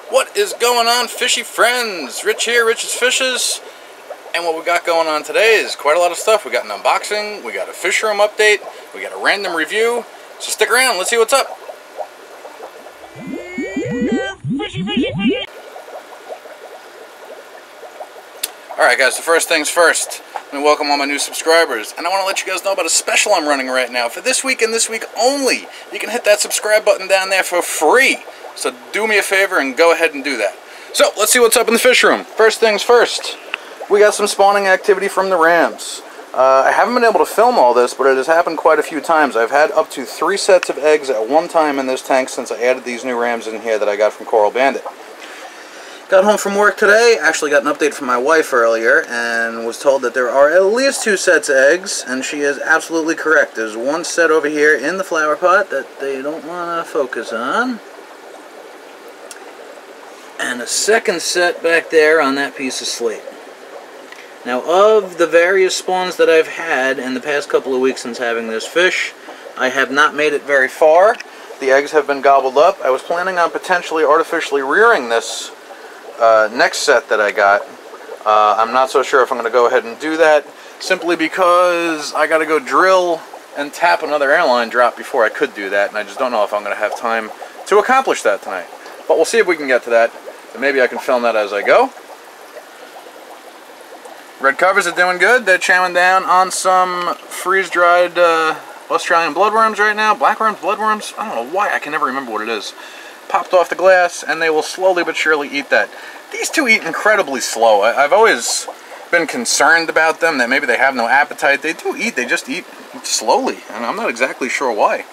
What is going on, fishy friends? Rich here, Rich's Fishes. And what we got going on today is quite a lot of stuff. We got an unboxing, we got a fish room update, we got a random review. So stick around, let's see what's up. Alright guys, so first things first, let me welcome all my new subscribers. And I want to let you guys know about a special I'm running right now. For this week and this week only, you can hit that subscribe button down there for free. So do me a favor and go ahead and do that. So let's see what's up in the fish room. First things first, we got some spawning activity from the rams. I haven't been able to film all this, but it has happened quite a few times. I've had up to 3 sets of eggs at one time in this tank since I added these new rams in here that I got from Coral Bandit. Got home from work today, actually got an update from my wife earlier, and was told that there are at least 2 sets of eggs, and she is absolutely correct. There's one set over here in the flower pot that they don't want to focus on, and a second set back there on that piece of slate. Now, of the various spawns that I've had in the past couple of weeks since having this fish, I have not made it very far. The eggs have been gobbled up. I was planning on potentially artificially rearing this next set that I got. I'm not so sure if I'm going to go ahead and do that, simply because I got to go drill and tap another airline drop before I could do that, and I just don't know if I'm going to have time to accomplish that tonight. But we'll see if we can get to that, and maybe I can film that as I go. Red covers are doing good. They're chowing down on some freeze-dried Australian bloodworms right now. Blackworms, bloodworms, I don't know why, I can never remember what it is. Popped off the glass, and they will slowly but surely eat that. These two eat incredibly slow. I've always been concerned about them, that maybe they have no appetite. They do eat, they just eat slowly, and I'm not exactly sure why.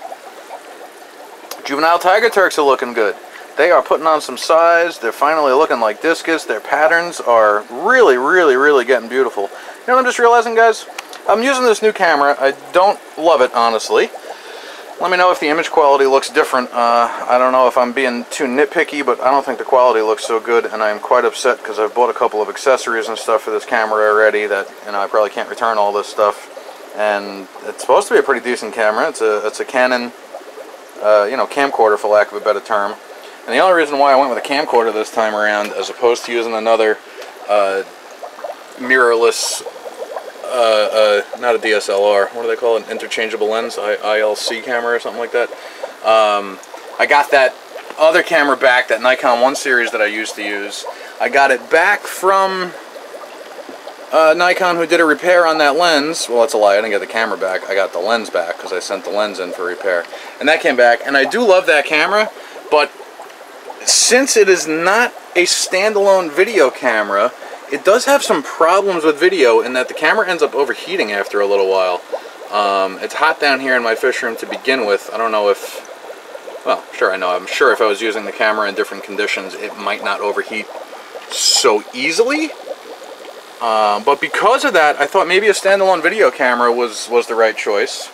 Juvenile tiger turks are looking good. They are putting on some size. They're finally looking like discus. Their patterns are really getting beautiful. You know what I'm just realizing, guys? I'm using this new camera. I don't love it, honestly. Let me know if the image quality looks different. I don't know if I'm being too nitpicky, but I don't think the quality looks so good, and I'm quite upset because I've bought a couple of accessories and stuff for this camera already that, you know, I probably can't return all this stuff. And it's supposed to be a pretty decent camera. It's a Canon, you know, camcorder, for lack of a better term. And the only reason why I went with a camcorder this time around, as opposed to using another mirrorless, not a DSLR, what do they call it, an interchangeable lens, ILC camera or something like that. I got that other camera back, that Nikon 1 series that I used to use. I got it back from Nikon, who did a repair on that lens. Well, that's a lie, I didn't get the camera back, I got the lens back, because I sent the lens in for repair. And that came back, and I do love that camera, but since it is not a standalone video camera, it does have some problems with video in that the camera ends up overheating after a little while. It's hot down here in my fish room to begin with. I don't know if, well, sure I know, I'm sure if I was using the camera in different conditions it might not overheat so easily. But because of that, I thought maybe a standalone video camera was the right choice.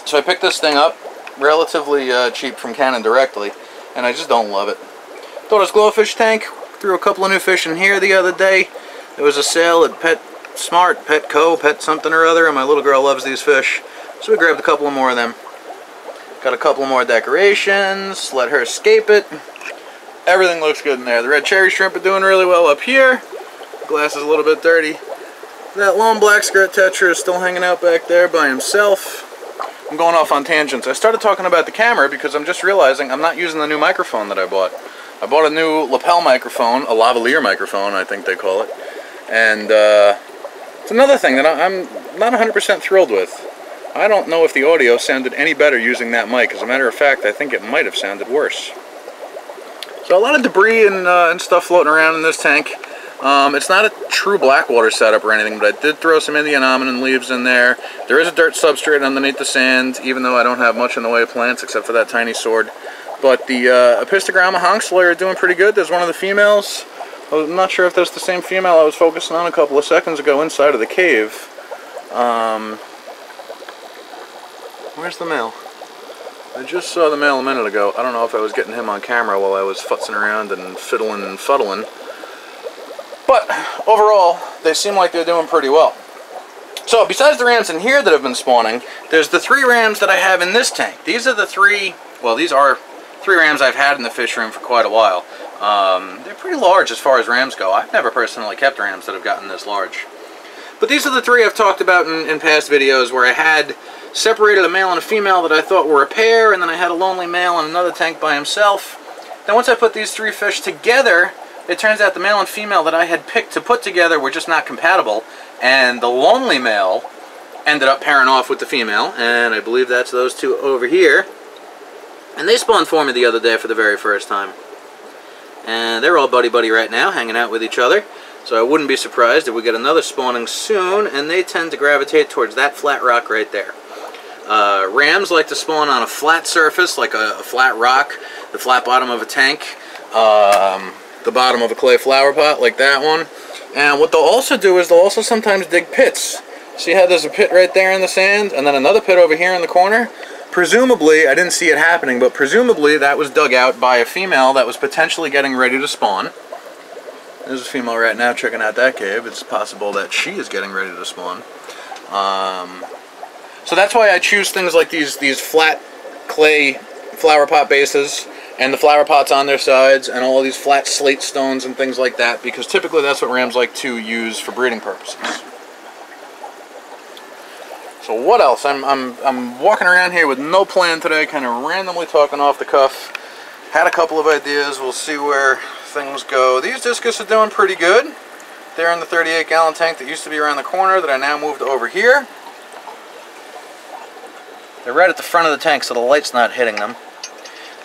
So I picked this thing up, relatively cheap from Canon directly, and I just don't love it. Thought it was glowfish tank. Threw a couple of new fish in here the other day. There was a sale at Pet Smart, Petco, Pet something or other, and my little girl loves these fish, so we grabbed a couple of more of them. Got a couple more decorations, let her escape it. Everything looks good in there. The red cherry shrimp are doing really well up here. The glass is a little bit dirty. That lone black skirt tetra is still hanging out back there by himself. I'm going off on tangents. I started talking about the camera because I'm just realizing I'm not using the new microphone that I bought. I bought a new lapel microphone, a lavalier microphone, I think they call it. And it's another thing that I'm not 100% thrilled with. I don't know if the audio sounded any better using that mic. As a matter of fact, I think it might have sounded worse. So a lot of debris and stuff floating around in this tank. It's not a true Blackwater setup or anything, but I did throw some Indian almond leaves in there. There is a dirt substrate underneath the sand, even though I don't have much in the way of plants except for that tiny sword. But the Apistogramma honksloy are doing pretty good. There's one of the females. I'm not sure if that's the same female I was focusing on a couple of seconds ago inside of the cave. Where's the male? I just saw the male a minute ago. I don't know if I was getting him on camera while I was futzing around and fiddling and fuddling. But overall, they seem like they're doing pretty well. So besides the rams in here that have been spawning, there's the 3 rams that I have in this tank. These are the 3, well, these are 3 rams I've had in the fish room for quite a while. They're pretty large as far as rams go. I've never personally kept rams that have gotten this large. But these are the three I've talked about in past videos, where I had separated a male and a female that I thought were a pair, and then I had a lonely male in another tank by himself. Then once I put these three fish together, it turns out the male and female that I had picked to put together were just not compatible, and the lonely male ended up pairing off with the female, and I believe that's those two over here. And they spawned for me the other day for the very first time. And they're all buddy-buddy right now, hanging out with each other. So I wouldn't be surprised if we get another spawning soon, and they tend to gravitate towards that flat rock right there. Rams like to spawn on a flat surface, like a flat rock, the flat bottom of a tank, the bottom of a clay flower pot, like that one. And what they'll also do is they'll also sometimes dig pits. See how there's a pit right there in the sand, and then another pit over here in the corner? Presumably, I didn't see it happening, but presumably that was dug out by a female that was potentially getting ready to spawn. There's a female right now checking out that cave. It's possible that she is getting ready to spawn. So that's why I choose things like these flat clay flower pot bases, and the flower pots on their sides, and all these flat slate stones and things like that, because typically that's what rams like to use for breeding purposes. So what else? I'm walking around here with no plan today, kind of randomly talking off the cuff. Had a couple of ideas. We'll see where things go. These discus are doing pretty good. They're in the 38-gallon tank that used to be around the corner that I now moved over here. They're right at the front of the tank, so the light's not hitting them.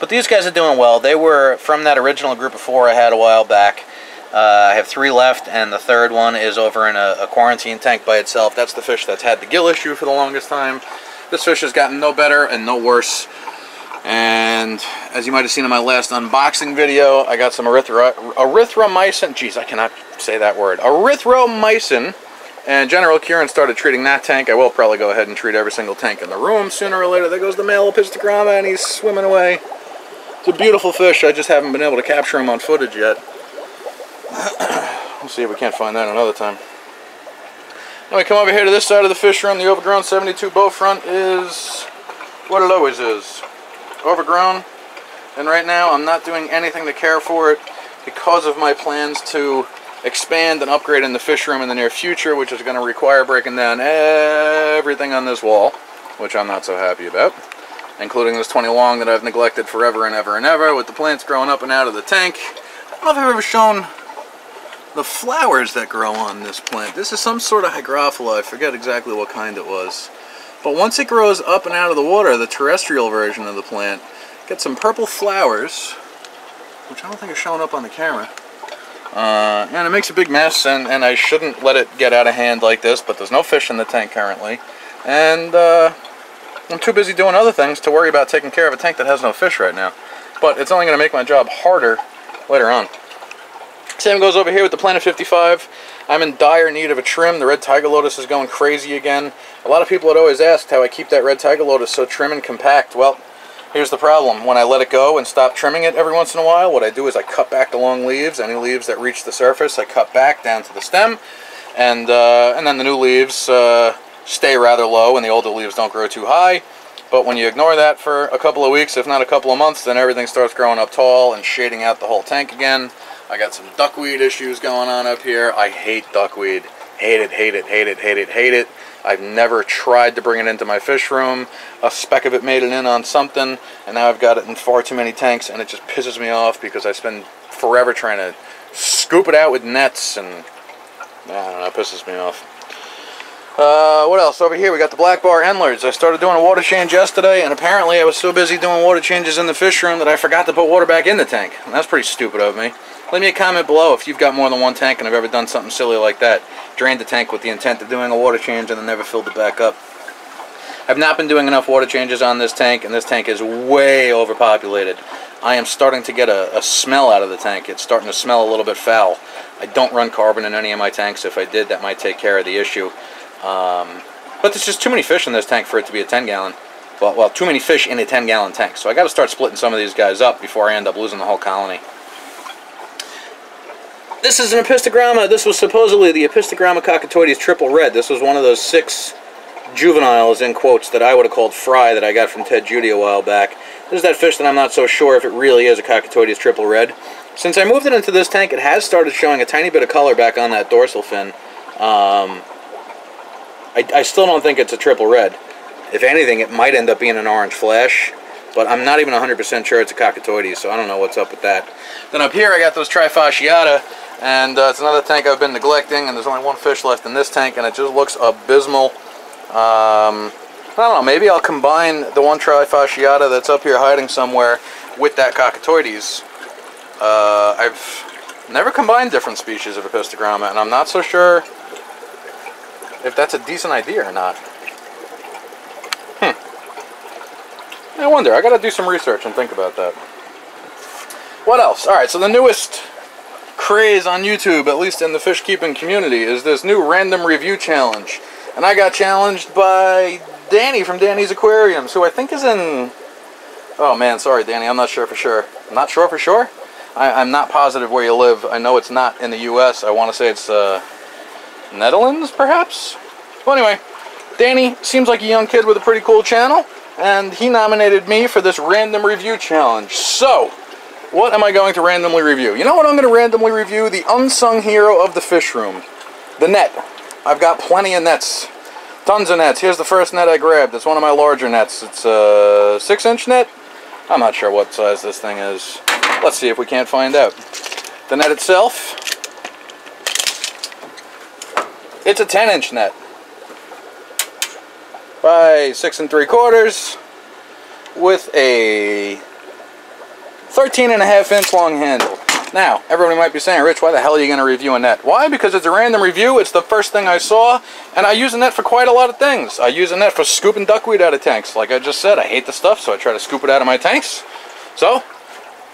But these guys are doing well. They were from that original group of 4 I had a while back. I have 3 left, and the third one is over in a quarantine tank by itself. That's the fish that's had the gill issue for the longest time. This fish has gotten no better and no worse. And as you might have seen in my last unboxing video, I got some erythromycin. Geez, I cannot say that word. Erythromycin. And General Kieran started treating that tank. I will probably go ahead and treat every single tank in the room sooner or later. There goes the male epistogramma, and he's swimming away. It's a beautiful fish. I just haven't been able to capture him on footage yet. We'll see if we can't find that another time. Now we come over here to this side of the fish room. The overgrown 72 bow front is what it always is. Overgrown. And right now I'm not doing anything to care for it because of my plans to expand and upgrade in the fish room in the near future, which is going to require breaking down everything on this wall, which I'm not so happy about, including this 20 long that I've neglected forever and ever and ever, with the plants growing up and out of the tank. I don't know if I've ever shown the flowers that grow on this plant. This is some sort of hygrophila. I forget exactly what kind it was. But once it grows up and out of the water, the terrestrial version of the plant gets some purple flowers, which I don't think are showing up on the camera. And it makes a big mess, and I shouldn't let it get out of hand like this, but there's no fish in the tank currently. And I'm too busy doing other things to worry about taking care of a tank that has no fish right now. But it's only going to make my job harder later on. Same goes over here with the Planet 55. I'm in dire need of a trim. The red tiger lotus is going crazy again. A lot of people had always asked how I keep that red tiger lotus so trim and compact. Well, here's the problem. When I let it go and stop trimming it every once in a while, what I do is I cut back the long leaves. Any leaves that reach the surface, I cut back down to the stem. And then the new leaves stay rather low, and the older leaves don't grow too high. But when you ignore that for a couple of weeks, if not a couple of months, then everything starts growing up tall and shading out the whole tank again. I got some duckweed issues going on up here. I hate duckweed. Hate it, hate it, hate it, hate it, hate it. I've never tried to bring it into my fish room. A speck of it made it in on something, and now I've got it in far too many tanks, and it just pisses me off because I spend forever trying to scoop it out with nets, and I don't know, it pisses me off. What else? Over here we got the black bar endlers. I started doing a water change yesterday, and apparently I was so busy doing water changes in the fish room that I forgot to put water back in the tank. And that's pretty stupid of me. Leave me a comment below if you've got more than one tank and have ever done something silly like that. Drained the tank with the intent of doing a water change and then never filled it back up. I've not been doing enough water changes on this tank, and this tank is way overpopulated. I am starting to get a smell out of the tank. It's starting to smell a little bit foul. I don't run carbon in any of my tanks. If I did, that might take care of the issue. But there's just too many fish in this tank for it to be a 10-gallon. Well, too many fish in a 10-gallon tank. So I got to start splitting some of these guys up before I end up losing the whole colony. This is an epistogramma. This was supposedly the epistogramma cockatoides triple red. This was one of those 6 juveniles, in quotes, that I would have called fry that I got from Ted Judy a while back. This is that fish that I'm not so sure if it really is a Cockatoides triple red. Since I moved it into this tank, it has started showing a tiny bit of color back on that dorsal fin. I still don't think it's a triple red. If anything, it might end up being an orange flash, but I'm not even 100% sure it's a Cockatoides, so I don't know what's up with that. Then up here I got those Trifasciata, and it's another tank I've been neglecting, and there's only one fish left in this tank, and it just looks abysmal. I don't know, maybe I'll combine the one Trifasciata that's up here hiding somewhere with that Cockatoides. I've never combined different species of Epistogramma, and I'm not so sure if that's a decent idea or not. I wonder. I gotta do some research and think about that. What else? Alright, so the newest craze on YouTube, at least in the fish keeping community, is this new random review challenge. And I got challenged by Danny from Danny's Aquariums, who I think is in... Oh man, sorry Danny, I'm not sure for sure. I'm not sure for sure? I'm not positive where you live. I know it's not in the US. I want to say it's Netherlands, perhaps? Well, anyway, Danny seems like a young kid with a pretty cool channel, and he nominated me for this random review challenge. So, what am I going to randomly review? You know what I'm going to randomly review? The unsung hero of the fish room. The net. I've got plenty of nets. Tons of nets. Here's the first net I grabbed. It's one of my larger nets. It's a 6-inch net. I'm not sure what size this thing is. Let's see if we can't find out. The net itself, it's a 10-inch net by 6 3/4 with a 13.5-inch long handle. Now, everybody might be saying, Rich, why the hell are you going to review a net? Why? Because it's a random review. It's the first thing I saw, and I use a net for quite a lot of things. I use a net for scooping duckweed out of tanks. Like I just said, I hate the stuff, so I try to scoop it out of my tanks. So,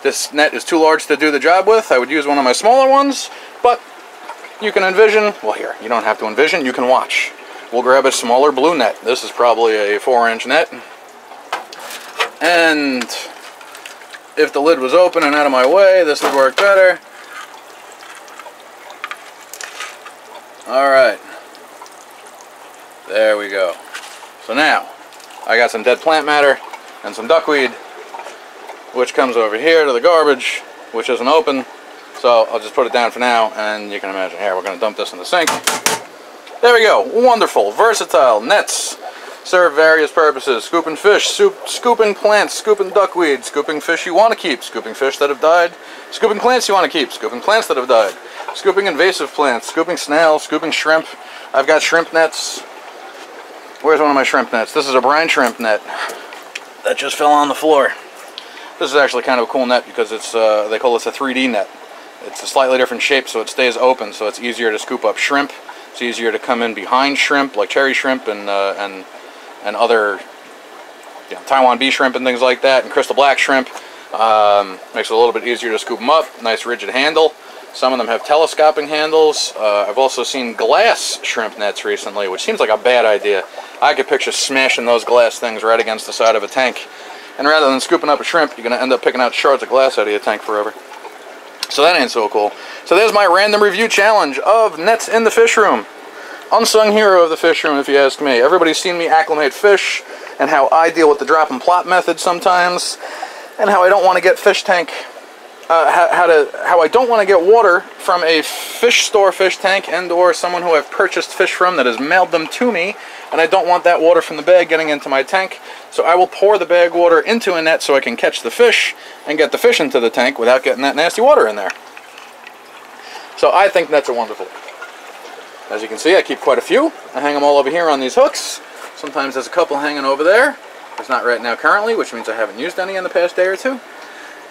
this net is too large to do the job with. I would use one of my smaller ones, but you can envision, well here, you don't have to envision, you can watch. We'll grab a smaller blue net. This is probably a 4-inch net. And if the lid was open and out of my way, this would work better. Alright. There we go. So now, I got some dead plant matter and some duckweed, which comes over here to the garbage, which isn't open. So I'll just put it down for now, and you can imagine, here, we're going to dump this in the sink. There we go. Wonderful. Versatile. Nets. Serve various purposes. Scooping fish, scooping plants, scooping duckweed, scooping fish you want to keep, scooping fish that have died, scooping plants you want to keep, scooping plants that have died, scooping invasive plants, scooping snails, scooping shrimp. I've got shrimp nets. Where's one of my shrimp nets? This is a brine shrimp net that just fell on the floor. This is actually kind of a cool net because it's they call this a 3D net. It's a slightly different shape, so it stays open, so it's easier to scoop up shrimp. It's easier to come in behind shrimp, like cherry shrimp and other, you know, Taiwan bee shrimp and things like that, and crystal black shrimp. Makes it a little bit easier to scoop them up. Nice rigid handle. Some of them have telescoping handles. I've also seen glass shrimp nets recently, which seems like a bad idea. I could picture smashing those glass things right against the side of a tank. And rather than scooping up a shrimp, you're going to end up picking out shards of glass out of your tank forever. So that ain't so cool. So there's my random review challenge of nets in the fish room. Unsung hero of the fish room, if you ask me. Everybody's seen me acclimate fish, and how I deal with the drop and plop method sometimes, and how I don't want to get fish tank, how I don't want to get water from a fish store fish tank and or someone who I've purchased fish from that has mailed them to me, and I don't want that water from the bag getting into my tank, so I will pour the bag water into a net so I can catch the fish and get the fish into the tank without getting that nasty water in there. So I think nets are wonderful. As you can see, I keep quite a few. I hang them all over here on these hooks. Sometimes there's a couple hanging over there. There's not right now currently, which means I haven't used any in the past day or two.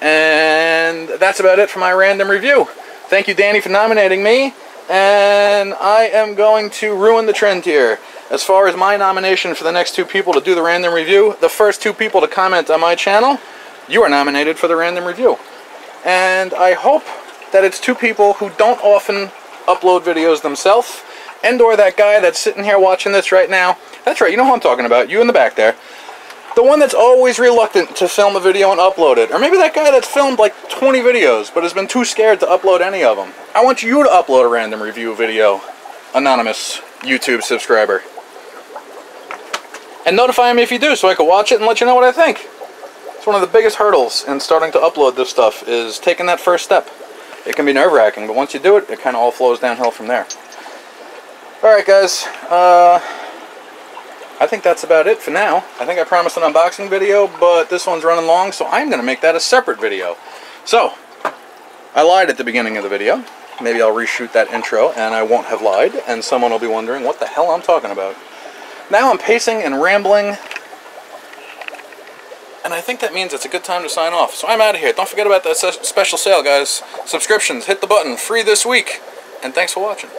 And that's about it for my random review. Thank you, Danny, for nominating me. And I am going to ruin the trend here. As far as my nomination for the next 2 people to do the random review, the first 2 people to comment on my channel, you are nominated for the random review. And I hope that it's 2 people who don't often upload videos themselves, and or that guy that's sitting here watching this right now. That's right, you know who I'm talking about, you in the back there. The one that's always reluctant to film a video and upload it. Or maybe that guy that's filmed like 20 videos but has been too scared to upload any of them. I want you to upload a random review video, anonymous YouTube subscriber. And notify me if you do, so I can watch it and let you know what I think. It's one of the biggest hurdles in starting to upload this stuff, is taking that first step. It can be nerve-wracking, but once you do it, it kind of all flows downhill from there. Alright guys, I think that's about it for now. I think I promised an unboxing video, but this one's running long, so I'm going to make that a separate video. So, I lied at the beginning of the video. Maybe I'll reshoot that intro, and I won't have lied, and someone will be wondering what the hell I'm talking about. Now I'm pacing and rambling, and I think that means it's a good time to sign off. So I'm out of here. Don't forget about that special sale, guys. Subscriptions, hit the button, free this week, and thanks for watching.